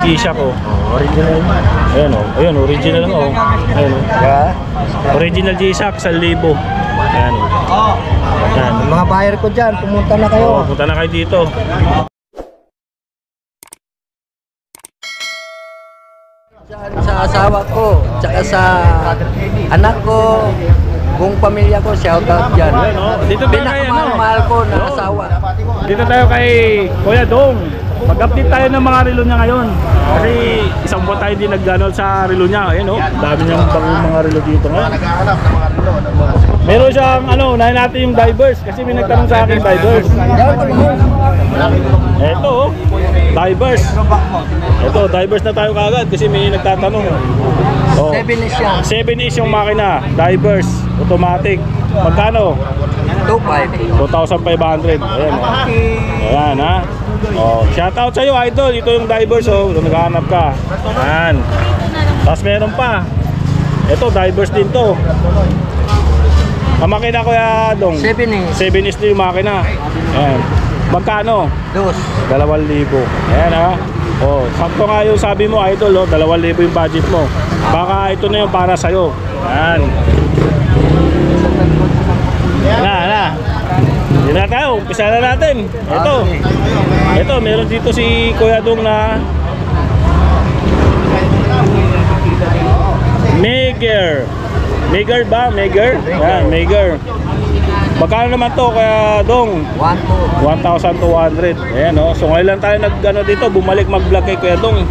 G-Shock oh. Original. Ayan oh. Ayun, original lang oh. Ayun oh. Original G-Shock, 1,000. Ayan oh. Ayan. Mga buyer ko dyan, pumunta na kayo. Oh, punta na kayo dito. Sa asawa ko, tsaka sa anak ko, buong pamilya ko, shout out dyan. Dito tayo kay Pinakamahal ko na asawa. Dito tayo kay Kuya Dong. Mag-update tayo ng mga relo niya ngayon. Kasi isang buwan tayo hindi nag-download sa relo niya. Ayan oh, dami niyang bagong mga relo dito ngayon. Meron siyang unahin natin yung divers. Kasi may nagtanong sa akin divers. Ito oh, divers. Ito, divers na tayo kagad kasi may nagtatanong. Oh, 7 is yan. 7 is yung makina, divers, automatic. Magkano? 2,500. Ayan oh. Ayan ha. Oh, shout out sa iyo idol. Ito yung divers oh, naghahanap ka. Ayan. Tapos meron pa. Ito divers din to. Ang makina Kuya Dong. 7 is. 7 is din yung makina. Ayan. Magkano? 2,000. 2,000. Ayan ha. Oh, sakto nga yung sabi mo idol oh, 2,000 yung budget mo. Baka ito na yung para sa iyo. Ayan. Na. Hindi na tayo, umpisa na natin. Ito, meron dito si Kuya Dong na Megar ba? Megar? Yan, Megar. Magkano naman to Kuya Dong? 1,200. Ayan o, so ngayon lang tayo dito, bumalik mag-vlog kay Kuya Dong.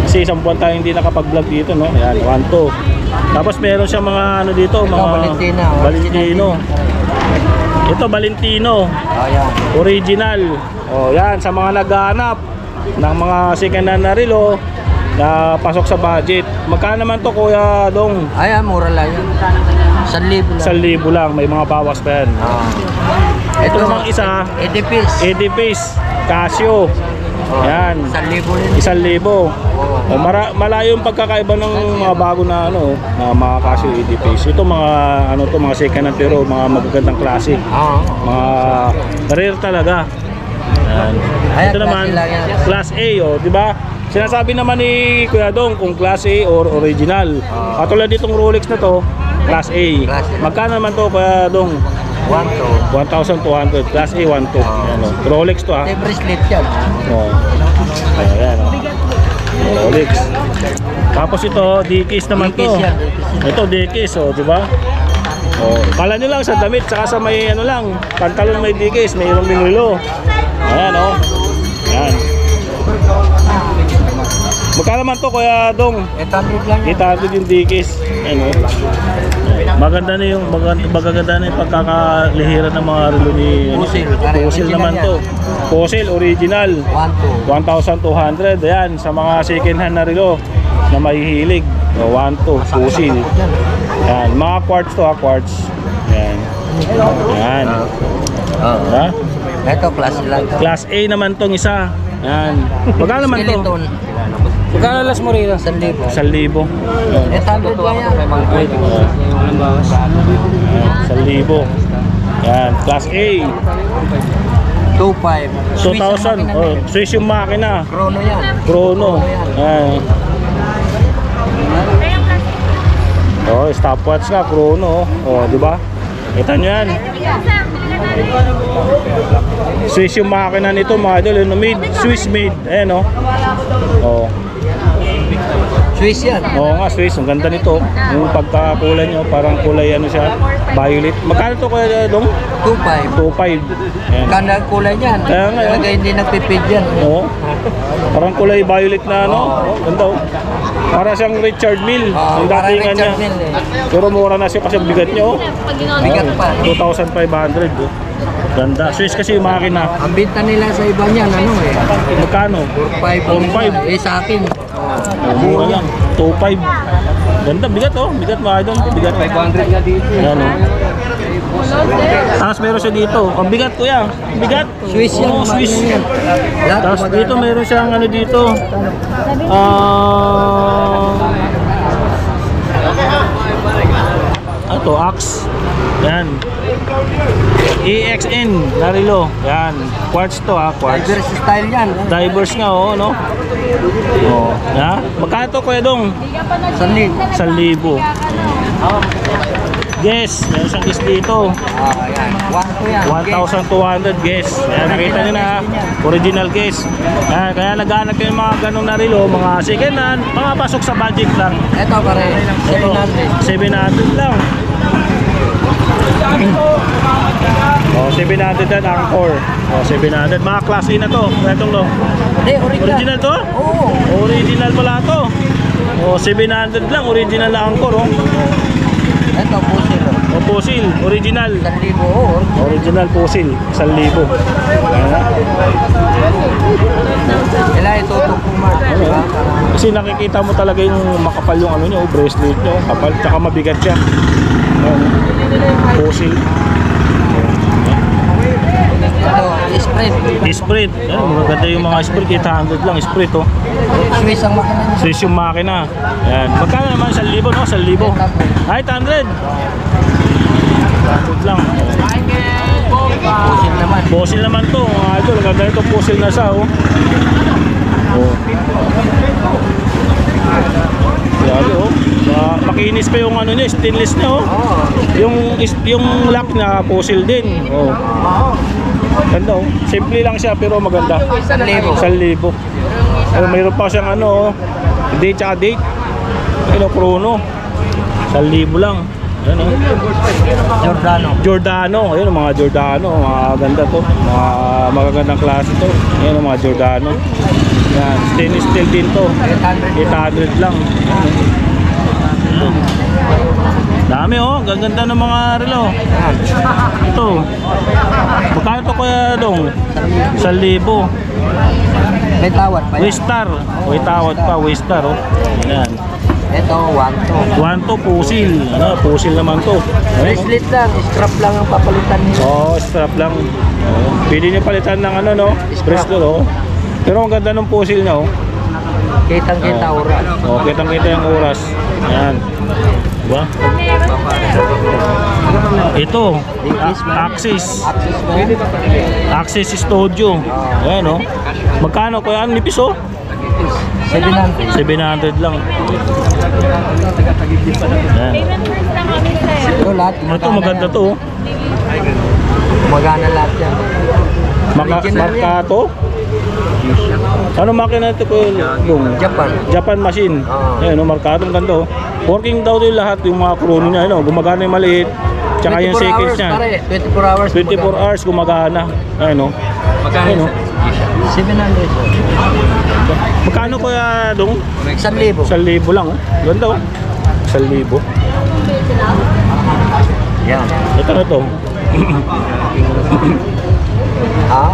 Kasi isang buwan tayo hindi nakapag-vlog dito no. Ayan, 1,200. Tapos meron siya mga dito, mga Valentino. Ito Valentino. Original. Oh, yan sa mga naghahanap ng mga second hand na relo na pasok sa budget. Magkano naman to Kuya Dong? Ayan, mura lang yan. 1,000 lang. 1,000 lang, may mga bawas pa yan. Ito namang isa, Edipis, Casio. Yan. 1,000 1,000. Malayo yung pagkakaiba ng mga bago na na mga Casio Edipis. Ito mga mga second hand pero mga magagandang klase. Mga rare talaga. Yan. Ito naman Class A di ba? Sinasabi naman ni Kuya Dong kung Class A or original. Katulad ditong Rolex na to, Class A. Magkano naman to Kuya Dong? 1,200. Class A 1,200. Rolex to ha. Bracelet yan. Ayan Rolex. Tapos ito, D-case naman to. Ito D-case di ba? Kala nyo lang sa damit, saka sa may lang, pantalon may D-case, mayroong ding relo. Ayan Ayan. Magkano naman to Kuya Dong? 800 lang yan. 800 yung D-case. Ayan maganda na yung pagkakalihiran ng mga relo ni Fossil naman to. Fossil original 1,200. Ayan sa mga second hand na relo na mahihilig. 1,200 Fossil. Ayan mga quartz to quartz. Ayan. Ayan. Ito class lang. Class A naman tong isa. Ayan. Magkano naman to? Magkano Las Morena? 1,000. 1,000. 800 lang yan. 1,000. Yan, Class A. 2,500. 2,000. Swiss yung makina. Chrono yan. Chrono. Yan. Stopwatch nga, Chrono. Di ba? Kita nyo yan. Swiss yung makina nito mga idol. Swiss made. Ayan Swiss yan. Oo nga, Swiss. Ang ganda nito. Yung pagkakulay nyo, parang kulay siya, violet. Magkano to Kuya Dong? 2,500. 2,500. Ganda ang kulay yan. Kaya nga talaga hindi nagpipid yan. Oo. Parang kulay violet na ganda para siyang Richard Mille. Ang datingan niya. Pero mura na siya kasi bigat niya Bigat pa. 2,500. Ganda. Swiss kasi yung makina. Ang binta nila sa iba niyan Magkano? 4,500. Sa akin mura lang. 2,500. Ganda, bigat bigat mga idol. Bigat. 500 na dito. Ayan Tapos meron siya dito. Ang bigat kuya. Bigat. Swiss yan. Swiss. Tapos dito meron siyang dito. to? Axe. Yan. EXN na relo. Yan. Quartz to ha. Quartz. Divers style yan. Divers nga oh, no? Oh, ha? Magkano to Kuya Dong? Sanlig. 1,000. Guess, meron siyang guess dito. Yan. 1 yan. 1,200 guess. Yan, nakita nyo na, original guess. Yan, kaya naghahanap kayo ng mga ganong narilo, mga second hand, mga pasok sa budget lang. Ito pare. Ito, 700 lang. Oh, 700 yan, Angkor. Oh, 700. Mga class A na to. Itong no. Hindi, original. Original to? Oo. Original pala to. Oh, 700 lang, original na Angkor, oh. Ito, pusil. O pusil, original. 1,000. Oo. Original pusil, 1,000. Kailangan itutok po man. Diba? Kasi nakikita mo talaga yung makapal yung ano nyo, bracelet nyo, kapal, tsaka mabigat siya. Ayan, pusil. Ito, spread. Sprint, ayan, maganda yung mga sprint, 800 lang, sprint oh. Swiss ang makina niya. Swiss yung makina. Ayan, magkano naman, 1,000 no? 1,000. Ay, 800. 800 lang. Pusil naman. Pusil naman to, mga idol, maganda ito, pusil na siya oh. Oh. Grabe oh. Makinis pa yung ano niya, stainless niya oh. Yung lock na pusil din. Oh. Ganda oh. Simple lang siya pero maganda. 1,000. 1,000. Oh, mayroon pa siyang ano, date tsaka date. Ano, chrono. 1,000 lang. Ayan oh. Giordano. Giordano. Ayun ang mga Giordano. Mga ganda to. Mga magagandang klase to. Ayan ang mga Giordano. Yan. Stainless steel din to. 800 lang. Ayan. Dami oh. Gaganda ng mga relo. Ito. Magkano to Kuya Dong? 1,000. May tawad pa yan. Waystar. May tawad pa. Waystar oh. Ayan. Ito, 1 to. 1 to pusil. Ano, pusil naman to. Bracelet lang, strap lang ang papalitan niya. Oh, strap lang. Oh. Pwede niyo palitan ng ano no? Bracelet oh. Pero ang ganda ng pusil niya oh. Kitang-kita oras. Oh, kitang-kita yung oras. Ayan. Diba? Ito, Axis. Access ba yan? Axis Studio. Ayan oh. Magkano kuya? Ang nipis oh? 700. 700 lang. Ayan. Ito lahat. Ito maganda to oh. Magana lahat yan. Original Marka to? Ano makina ito ko yung Japan. Japan machine. Ayan oh, markado ang ganda oh. Working daw din lahat yung mga chrono niya, ano, gumagana yung maliit. Tsaka yung 24 seconds hours, niya. pare. 24 hours. 24 hours gumagana. Ayun oh. Ayun oh. 700. Magkano kuya Dong? 1,000. 1,000 lang oh. Ganda oh. 1,000. Yan. Ito na to. Ha?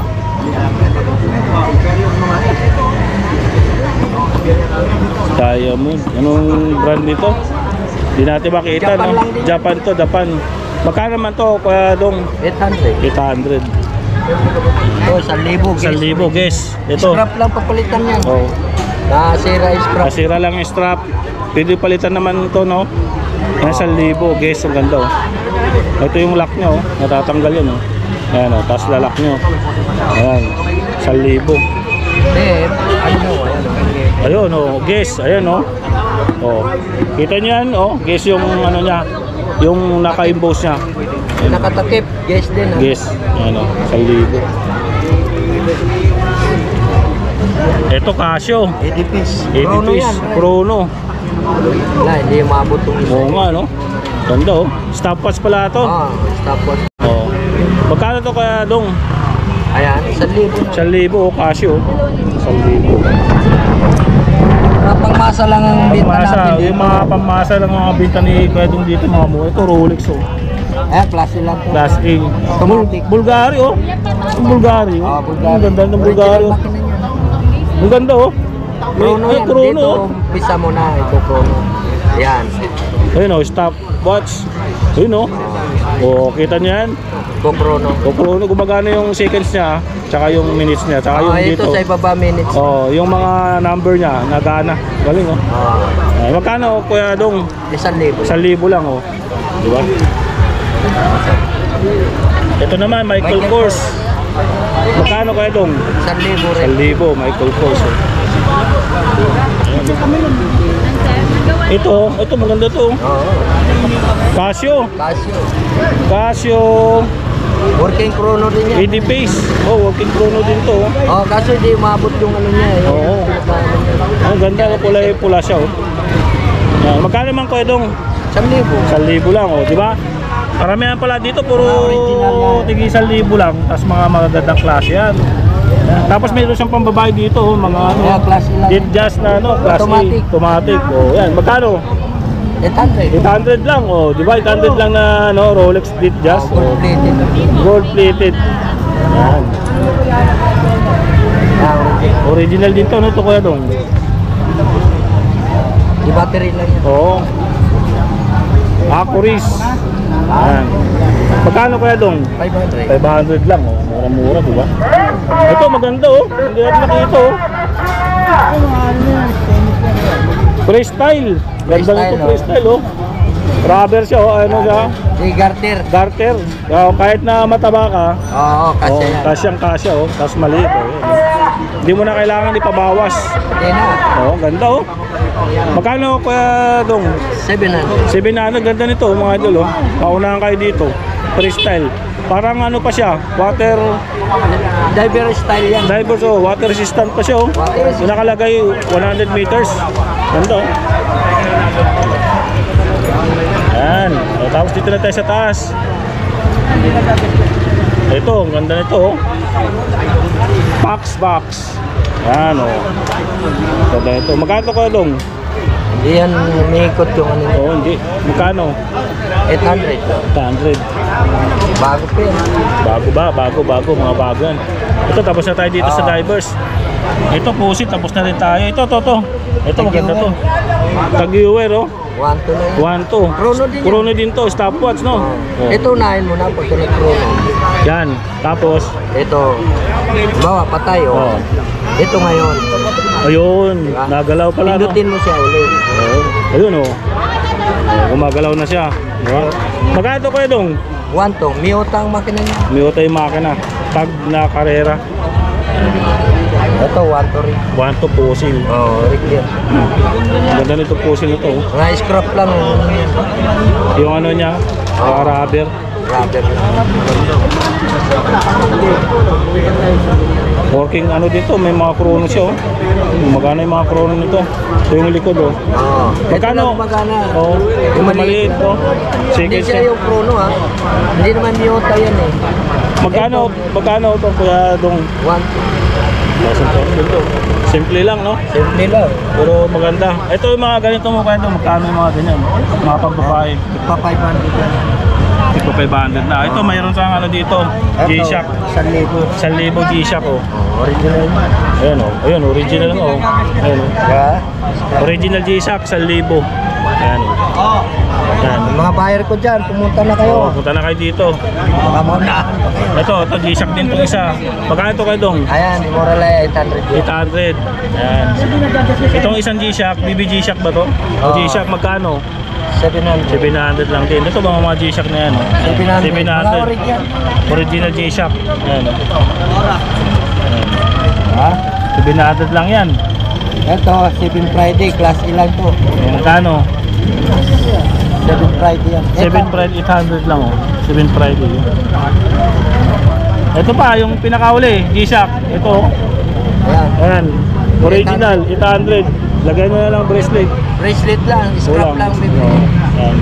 Diamond. Anong brand nito? Hindi natin makita Japan no? lang din. Japan to, Japan. Magkano naman to kuya Dong? 800. 800. Ito, 1,000. 1,000 guess. Ito. Strap lang papalitan yan. Oh. Nasira yung strap. Nasira lang yung strap. Pwede palitan naman to no? Yan 1,000 guys, ang ganda oh. Ito yung lock nyo oh. Natatanggal yan oh. Ayan oh, tapos lalak nyo. Ayan, 1,000. Eh, ano, Ayun oh, guys, ayan oh. Oh. Kita nyo yan oh, guys yung ano niya, yung naka-emboss niya. Ayan. nakatakip. Guys din. Ha? Guys, ayan oh, 1,000. Ito Casio. 80 piece. 80 piece, Chrono. Wala, hindi maabot itong isa. Oo nga no. Ganda oh. Stopwatch pala to. Stopwatch. Oh. Magkano to kaya Dong? Ayan, 1,000. 1,000 oh, Casio. 1,000. Pangmasa lang ang binta Pangmasa, natin. yung mga pangmasa lang mga binta ni Kuya Dong dito mga mo. Ito Rolex oh. Ayan, klase lang to. Class A. Automatic. Bulgari oh. Yung Bulgari. Bulgari. Ang ganda ng Bulgari. Original makina niya. Ang ganda oh. Chrono Ay, yan. Chrono Dito, oh. umpisa mo na. Ito, chrono. Ayan. Ayun oh, stopwatch. Ayun oh. Oh, kita niyo yan. Ito, chrono. O Chrono, gumagana yung seconds niya, tsaka yung minutes niya, tsaka yung Ito dito. sa ibaba minutes. Oh, yung mga number niya, nagana. Galing oh. Ay, magkano Kuya Dong? 1,000. 1,000 lang oh. Di ba? Ito naman, Michael Kors. Magkano kaya dong? 1,000 rin. 1,000, Michael Kors. Ito maganda to. Oo. Casio. Casio. Working chrono din yan. 80 pace. Oh, working chrono din to. Oh, kaso hindi umabot yung ano niya. Yung Oo. Ang ganda, pula siya. Oh. Yan. Magkano man kaya dong? 1,000. 1,000 lang, oh, di ba? Paramihan pala dito, puro tigi 1,000 lang. Tapos mga magagandang klase yan. Tapos mayroon siyang pambabae dito, oh, mga ano, Yeah, klase lang. Ditjas na ano, klase automatic. Oh, yan. Magkano? 800. 800 lang, oh, di ba? 800 lang na ano, Rolex Ditjas. Gold plated. Gold plated. Yan. Original din to, no? Ito kuya dong. Di battery lang yan. Oo. Acuris. Yan. Magkano kaya dong? 500. 500 lang, oh. Mura-mura, di ba? Ito maganda, oh. Hindi natin nakita, oh. Freestyle. Ganda nito, freestyle, oh. Rubber siya, oh. Ano siya? Di garter. Garter. Oh, kahit na mataba ka, Oo, kasi oh, yan. kasyang-kasya, oh. Tapos maliit, oh. Yan, oh. Hindi mo na kailangan ipabawas. Hindi na. Oh, ganda, oh. Magkano kaya dong? 700. 700, ganda nito mga idol, oh. Paunahan kayo dito. Freestyle. Parang ano pa siya, water Diver style yan. divers, oh, water resistant pa siya, oh. Water resistant. Yung nakalagay 100 meters. Ganda, oh. Yan. Oh, tapos dito na tayo sa taas. Ito, ang ganda nito, oh. Box. Yan, oh. Ganda nito. Magkano kaya dong? Hindi yan umikot yung ano. Oo, hindi. Magkano? 800. 800. Bago pa yan. Bago, mga bago yan. Ito, tapos na tayo dito sa divers. Ito, pusit, tapos na rin tayo. Ito. Ito, maganda to. Tag-viewer, oh. 1 to lang. 1, 2. Chrono din yan. Chrono din to, stopwatch, no? Oh. Ito unahin mo na pag chrono. Yan, tapos, Ito. Bawa, patay oh. oh. Ito ngayon. Ayun, nagalaw pala, no? Pindutin mo siya ulit. Oh. Ayun, oh. Gumagalaw na siya. Diba? Magkano to kayo dong? 1 to. Miyota ang makina niya. Miyota yung makina. Tag na karera. Ito, 1 to rin. 1 to pusil. Oh, repair. Ganda nito pusil na to, oh. Mga scrap lang. Yung ano niya, rubber. Rubber. Working ano dito, may mga chrono siya, oh. Magana yung mga chrono nito. Ito yung likod, oh. Oo. Magkano? Magana. Oh, yung maliit, oh. Hindi Sige, siya yung chrono ha. Hindi naman Miyota yan eh. Magkano ito kuya dong? 1 to. Simple lang, no? Simple lang. Pero maganda. Ito yung mga ganito mo kaya magkano yung mga ganyan? Mga pambabae. Pa 500 yan. Tipo 500 na. Ito mayroon sa ano dito, G-Shock. 1,000 G-Shock, oh. Original. Ayan, oh. Ayun, original, oh. Ayun, oh. Yeah. Original G-Shock, 1,000. Ayan, oh. Ayan. Mga buyer ko dyan, pumunta na kayo. Oh, punta na kayo dito. Baka muna. Ito G-Shock din itong isa. Magkano ito kayo dong? Ayan, moral ay 800. 800. Ayan. Itong isang G-Shock, BB G-Shock ba to? Oo. G-Shock magkano? 700. 700 lang din. Ito mga G-Shock na yan, oh. 700. Mga original. Original G-Shock. Ayan, oh. Ha? 700 lang yan. Ito, 7 Friday, class A lang to. Magkano? 7 Friday yan. 7 Friday, 800 lang, oh. 7 Friday. Ito pa, yung pinakauli, G-Shock. Ito, Ayan. ayan. Original, 800. Lagay mo na lang bracelet. Bracelet lang, scrap lang. Baby. Ayan.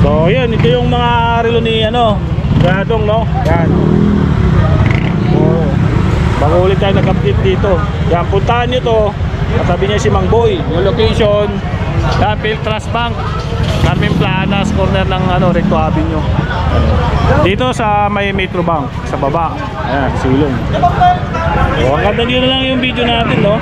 So, yun. Ito yung mga relo ni, ano, Gradong, no? Yan. Oh. Bago ulit tayo nag-update dito. Yan, puntahan nyo to. Katabi niya si Mang Boy. Yung location, Dapil Trust Bank. Carmen Planas, corner ng ano, Recto Avenue. Dito sa may Metro Bank, sa baba. Ayan, silong. So, hanggang dito na lang yung video natin, no?